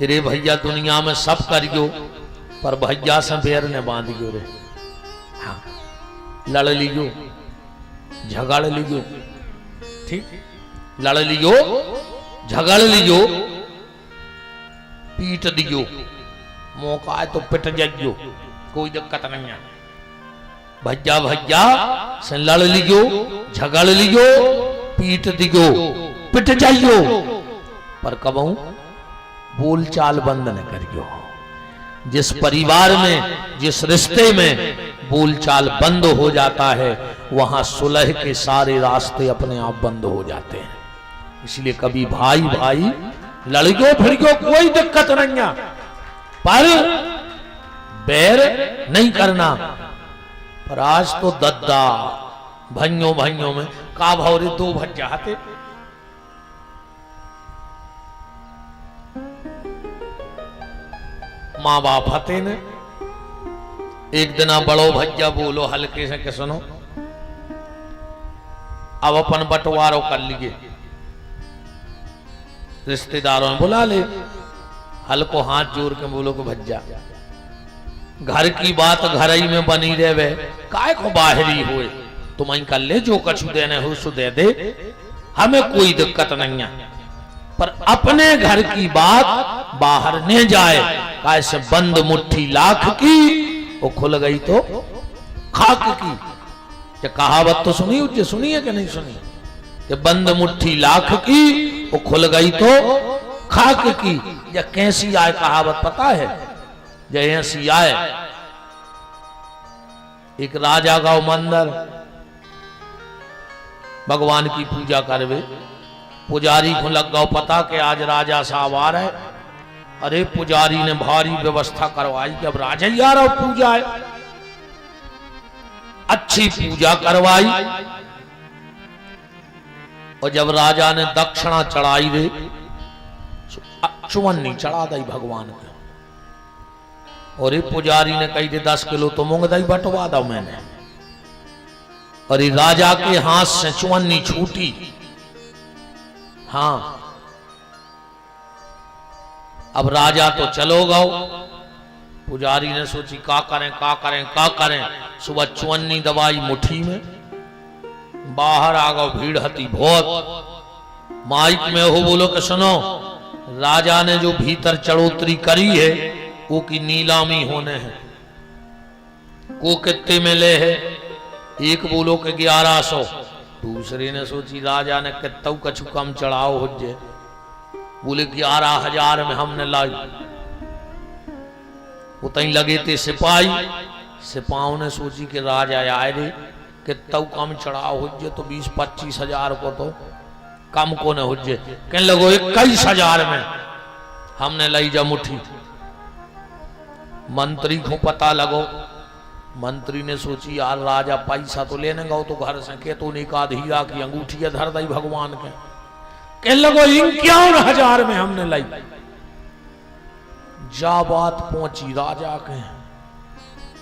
रे भैया दुनिया में सब करियो पर भैया से बेर ने बांधियो रे। हाँ, लड़ लियो, झगड़ लियो, ठीक, लड़ लियो, झगड़ लियो, पीट दियो, मौका है तो पिट जाइयो, कोई दिक्कत नहीं है। भैया भैया से लड़ लियो, झगड़ लियो, पीट दियो, पिट जाइयो, पर कबहू बोल चाल बंद न करियो। जिस परिवार में, जिस रिश्ते में बोल चाल बंद हो जाता है वहां सुलह के सारे रास्ते अपने आप बंद हो जाते हैं। इसलिए कभी भाई भाई लड़ियो भिड़ियो कोई दिक्कत नहीं है, पर बैर नहीं करना। पर आज तो दद्दा भाइयों भाइयों में का भौरे दो भज जाते। माँ बाप हते ने एक दिन बड़ो भैया बोलो हल्के से के सुनो, अब अपन बंटवारो कर लिए, रिश्तेदारों में बुला ले। हल्को हाथ जोड़ के बोलो को भज्जा घर की बात घर ही में बनी रहे, काय को बाहरी हुए, तुम कर ले, जो कछु देने हो सो दे दे, हमें कोई दिक्कत नहीं है, पर अपने घर की बात बाहर न जाए। कैसे बंद मुट्ठी लाख की वो खुल गई तो खाक की। ये कहावत तो सुनी, उज्जे सुनी है कि नहीं सुनी? कि बंद मुट्ठी लाख की वो खुल गई तो खाक की। या कैसी आए कहावत पता है? जय ऐसी आए, एक राजा गांव मंदिर भगवान की पूजा करवे, पुजारी को लग गौ पता कि आज राजा साहब आ रहे। अरे पुजारी ने भारी व्यवस्था करवाई कि अब राजा ही आ रहा पूजा है, अच्छी पूजा करवाई। और जब राजा ने दक्षिणा चढ़ाई रे, चुवन्नी चढ़ा दी भगवान के। और ये पुजारी ने कही दे 10 किलो तो मूंग दही बंटवा दो मैंने। और ये राजा के हाथ से चुवन्नी छूटी। हाँ, अब राजा तो चलो गओ। पुजारी ने सोची का करें का करें का करें। सुबह चुवन्नी दवाई मुट्ठी में, बाहर आ गओ, भीड़ हती बहुत। माइक में हो बोलो कि सुनो, राजा ने जो भीतर चढ़ोतरी करी है वो की नीलामी होने है। को कितने में ले है? एक बोलो कि 1100। दूसरे ने सोची राजा ने कितौ कछु कम चढ़ाओ हो जे, बोले 11,000 में हमने लाई। उतई लगे थे सिपाही। सिपाहों ने सोची कि राजा आए रे, कितौ कम चढ़ाओ हो जे तो 20-25 हजार को तो कम को न हो जे। कहने लगो 21,000 में हमने लाई जा मुट्ठी। मंत्री को पता लगो। मंत्री ने सोची यार राजा पैसा तो लेने गो तो घर से के तो निकाद हीरा की अंगूठी धर दई भगवान के। कहने लगो 51,000 में हमने लाई। जा बात पहुंची राजा के,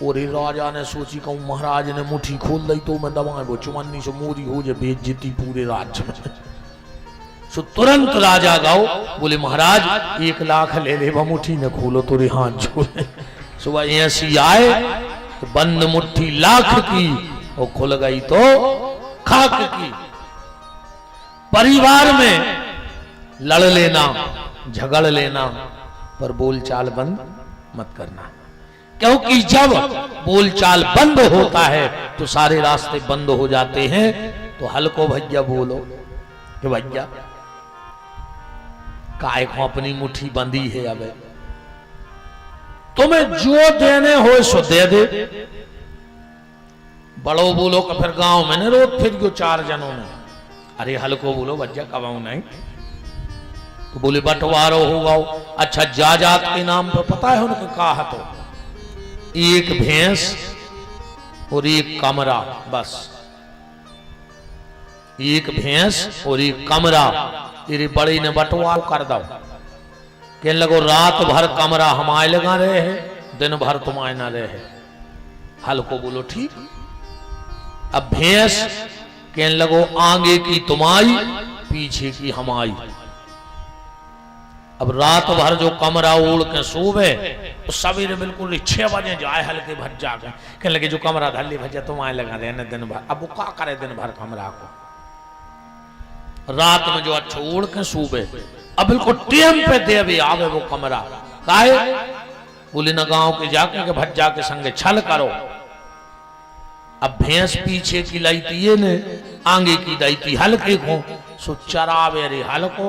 और राजा ने सोची कहूं महाराज ने मुट्ठी खोल दी तो मैं दबाए वो चुमन्नी से मोरी हो जाए बेइज्जती पूरे राज्य में। सो तुरंत राजा गाओ बोले महाराज 1 लाख ले ले, मुट्ठी ने खोलो तो रे हाथ जोड़े। सुबह ऐसी आए तो बंद मुट्ठी लाख की वो खुल गई तो खाक की। परिवार में लड़ लेना, झगड़ लेना, पर बोलचाल बंद मत करना। क्योंकि जब बोलचाल बंद होता है तो सारे रास्ते बंद हो जाते हैं। तो हल्को भैया बोलो कि भैया काय को अपनी मुट्ठी बंदी है, अब तुम्हें जो देने हो सो दे दे। बड़ो बोलो कि फिर गांव में न रोज फिर गयो 4 जनों में। अरे हल्को बोलो भैया कबाऊ नहीं। तो बोले बंटवारो होगा। अच्छा जाजात के नाम पर पता है उनका कहा? तो 1 भैंस और 1 कमरा, बस 1 भैंस और 1 कमरा। तेरे बड़े ने बंटवार कर दो। कहने लगो रात भर कमरा हमारे लगा रहे हैं, दिन भर तुम्हारे ना रहे। हल्को बोलो ठीक। अब भैंस कहने लगो आगे की तुम्हारी पीछे की हमारी। अब रात भर जो कमरा ओढ़ के सोवे तो सवेरे बिल्कुल 6 बजे जाए हल्के भज्जा के कहने लगे जो कमरा धल्ली भज्जा तुम आए लगा देने दिन भर। अब वो क्या करे दिन भर कमरा को, रात में जो अच्छा ओढ़ के सोवे अब बिल्कुल टेम पे देवे आवे वो कमरा काहे बोले न गांव के जाके के भज्जा के संगे छल करो। अब भैंस पीछे की लाइती ने आगे की दाईती हल्के को सो चरावे रे हल्को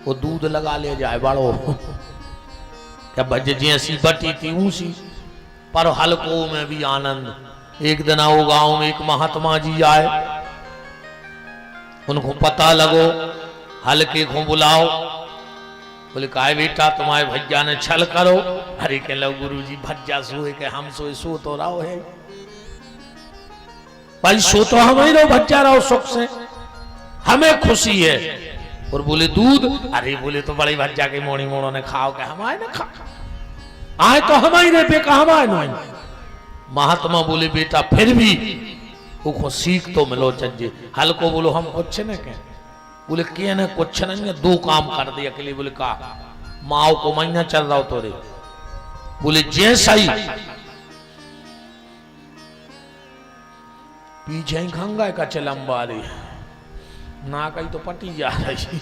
वो दूध लगा ले जाए बड़ो क्या भज जैसी बटी थी ऊंसी पर हल्को में भी आनंद। एक दिन आओ गांव में एक महात्मा जी आए, उनको पता लगो हल्के को बुलाओ। बोले काहे बेटा तुम्हारे भज्जा ने छल करो। अरे के लो गुरु जी भज्जा सोए के हम सोए सो तो रहो है भाई, सो तो हम ही रहो भज्जा रहो सुख से, हमें खुशी है। और बोले दूध, अरे बोले तो बड़ी भज्जा के मोड़ी मोड़ों ने खाओ के हम आए ना खा आए तो हम ही रहे बेका हम आए ना। महात्मा बोले बेटा फिर भी वो सीख तो मिलो चज्जे। हल्को बोलो हम कुछ न कह, बोले के न कुछ नहीं, 2 काम कर दिया के लिए। बोले का माओ को महीना चल रहा हो तो रे। बोले जैसा ही पीछे ही खंगा का चलम्बा रे ना कहीं तो पटी जा रही।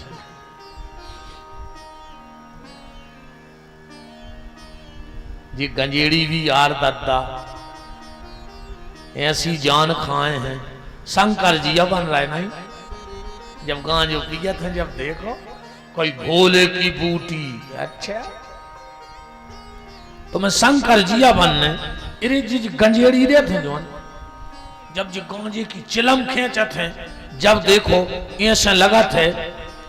जी गंजेड़ी भी यार दादा ऐसी जान खाए हैं। शंकर जी अब बन रहा है नहीं, जब गांजो पिया था जब देखो कोई भोले की बूटी, अच्छा तो मैं शंकर जिया बनने अरे जी गंजेड़ी रे थे जो जब जी गांजे की चिलम खेचत है, जब देखो ऐसे लगा थे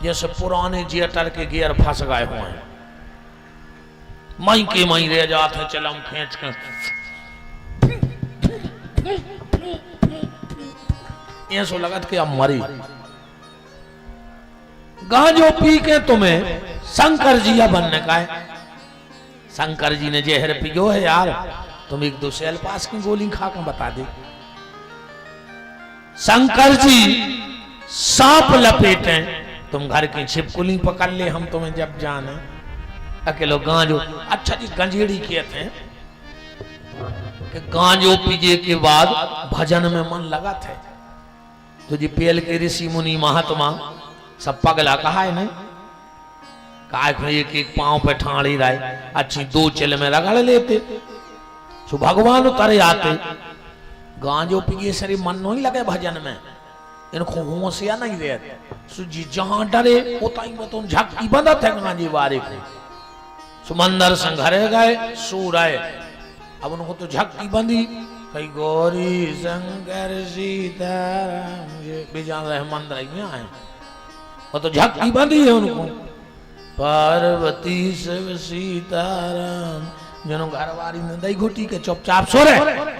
जैसे पुराने जियटर के गियर फंस गए हुए हैं, मई के मई रह जाते चिलम खेच कर ऐसा लगा कि अब मरी। गांजो पी के तुम्हें शंकर जिया बनने का है। शंकर जी ने जहर पियो है यार, तुम 1-2 सेल पास की गोली खा के बता दे। शंकर जी सांप लपेटे, तुम घर की छिपकुली पकड़ ले हम तुम्हें जब जाने अकेलो गांजो। अच्छा जी गंजेड़ी कहते हैं कि गांजो पीजे के बाद भजन में मन लगा थे तो जी पेल के ऋषि मुनि महात्मा सब पगला कहा है नहीं, कहा एक पांव पे ठाड़ी रहे अच्छी 2 चिल में रगड़ लेते सो भगवान उतरे आते। गांजो पिए शरीर मन नहीं लगे भजन में, इनको होशिया नहीं रहते सो जी जहां डरे होता ही तुम झक्की बंदा थे गांजे वारे को सुमंदर संघरे गए सो रहे। अब उनको तो झक्की बंदी कई गौरी शंकर सीताराम बेजान रहे मंदिर आए वो तो झक्की बंदी है उनको पार्वती शिव सीताराम जनो घरवारी में दही घुटी के चुपचाप सो रहे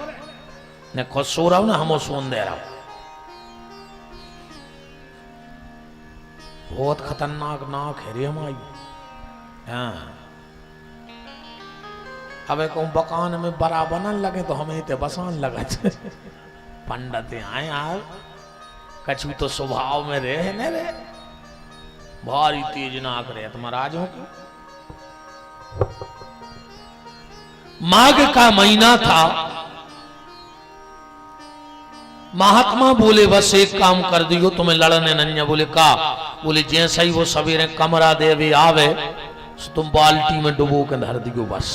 ने खुद सो रहा हूं ना हम सोन दे रहा हूं। बहुत खतरनाक नाक है रे हमारी। हाँ अब कहूँ बकान में बड़ा बनन लगे तो हमें तो बसान लगा पंडित आए यार कछु तो स्वभाव में रहे न रे भारी तेज नाक रहे महाराजों को। माघ का महीना था, महात्मा बोले बस एक काम कर दियो तुम्हें लड़ने नन्या। बोले का? बोले जैसा ही वो सवेरे कमरा देवे आवे तुम बाल्टी में डुबो के धर दियो बस।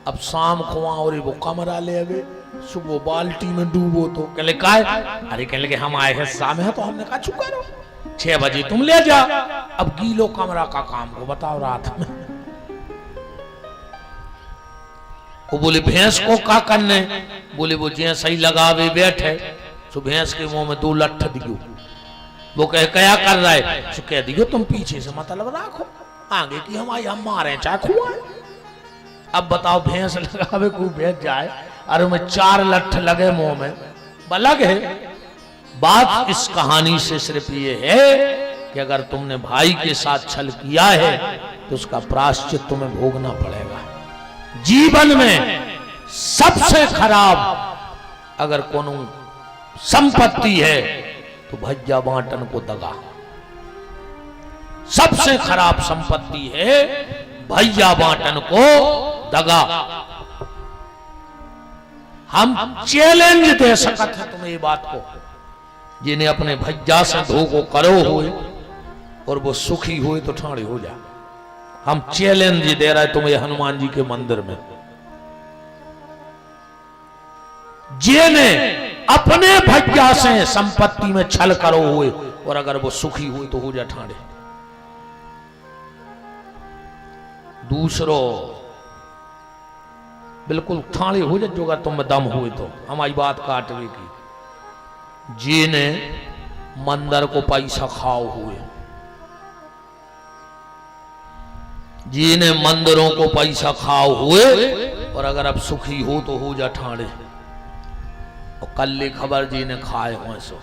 अब शाम खुआ और वो कमरा ले आवे सुबह बाल्टी में डूबो तो कहले काय? अरे कहले हम आए हैं शाम है तो हमने कहा चुका रहो 6 बजे तुम ले जा। अब गीलो कमरा का काम को बताओ रात में। वो बोले भैंस को का करने? बोले वो जैसा ही लगावे बैठे तो भैंस के मुंह में 2 लट्ठ दियो। वो कहे क्या कर रहा है? तो कह दियो तुम पीछे से मतलब राखो आगे की हम मारे चाहे खुआ। अब बताओ भैंस लगावे को बैठ जाए और में 4 लट्ठ लगे मुंह में बलग है। बात इस कहानी से सिर्फ ये है कि अगर तुमने भाई के साथ छल किया है तो उसका प्रायश्चित तुम्हें भोगना पड़ेगा। जीवन में सबसे खराब अगर कोनो संपत्ति है तो भज्जा बांटन को दगा। सबसे खराब संपत्ति है भैया बांटन को दगा। हम चैलेंज दे सकते हैं तुम्हें ये बात को, जिन्हें अपने भैया से धोखो करो हुए और वो सुखी हुए तो ठाणे हो जा। हम चैलेंज दे रहे तुम्हें हनुमान जी के मंदिर में, जिन्हें अपने भैया से संपत्ति में छल करो हुए और अगर वो सुखी हुए तो हो जा ठाणे। दूसरो बिल्कुल ठाणे हो जा जोगा तुम दम हुए तो हमारी बात काटवे की। जिन्हें मंदिर को पैसा खाओ हुए, जिन्हें मंदिरों को पैसा खाओ हुए और अगर अब सुखी हो तो हो जा ठाणे। और कल खबर जिन्हें खाए हुए सो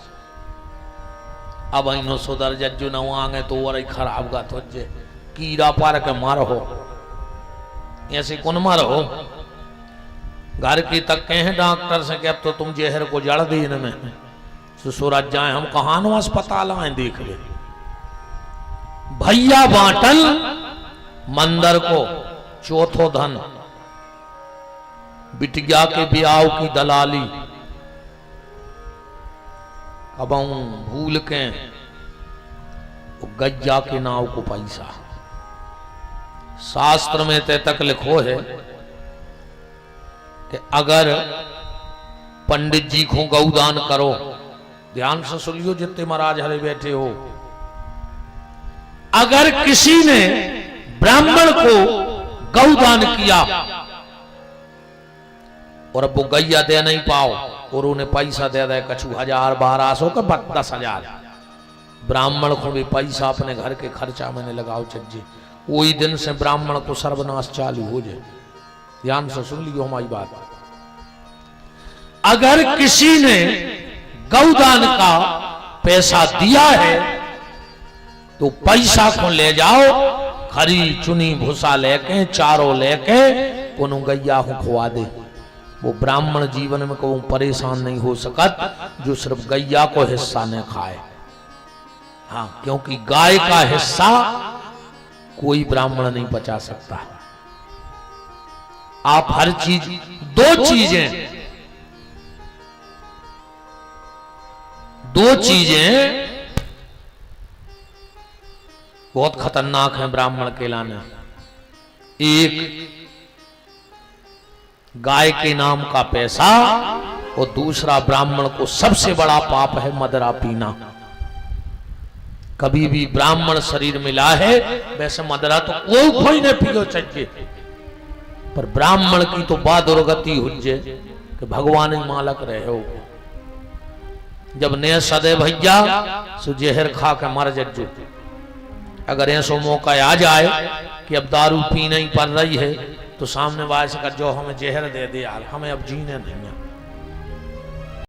अब इन सुधर जज्जू न आगे तो और खराब गा तो कीड़ा पार के मारो ऐसे कौन मारो। घर की तक कहे डॉक्टर से कि अब तो तुम जहर को जड़ दी इनमें सूरज जाए, हम कहां नो अस्पताल आए देख ले। भैया बांटल मंदिर को चौथो धन, बिटिया के ब्याह की दलाली, अब भूल के गज्जा के नाव को पैसा। शास्त्र में ते तक लिखो है कि अगर पंडित जी को गौदान करो, ध्यान से सुनियो जितने महाराज हरे बैठे हो, अगर किसी ने ब्राह्मण को गौदान किया और अब वो गैया दे नहीं पाओ और उन्हें पैसा दे दे कछु 1000 1200 का 10,000, ब्राह्मण को भी पैसा अपने घर के खर्चा में लगाओ चज्जे, वही दिन से ब्राह्मण को सर्वनाश चालू हो जाए। ध्यान से सुन लियो हमारी बात। अगर किसी ने गौदान का पैसा दिया है तो पैसा को ले जाओ, खरी चुनी भूसा लेके चारों लेके कोनो गैया को खुआ दे। वो ब्राह्मण जीवन में को परेशान नहीं हो सकत जो सिर्फ गैया को हिस्सा न खाए। हाँ, क्योंकि गाय का हिस्सा कोई ब्राह्मण नहीं पचा सकता। आप हर चीज, दो चीजें बहुत खतरनाक हैं ब्राह्मण के लाने। एक गाय के नाम का पैसा और दूसरा ब्राह्मण को सबसे बड़ा पाप है मदरा पीना। कभी भी ब्राह्मण शरीर मिला है, वैसे मदरा तो कोई नहीं पियो चाहिए, पर ब्राह्मण की तो बा दुर्गति हुज्जे कि भगवान ही मालक रहे हो। जब ने सदे भैया सो जहर खा के मर जज्जू। अगर ऐसो मौका आ जाए कि अब दारू पी नहीं पड़ रही है तो सामने वाले से जो हमें जहर दे दे यार, हमें अब जीने नहीं है,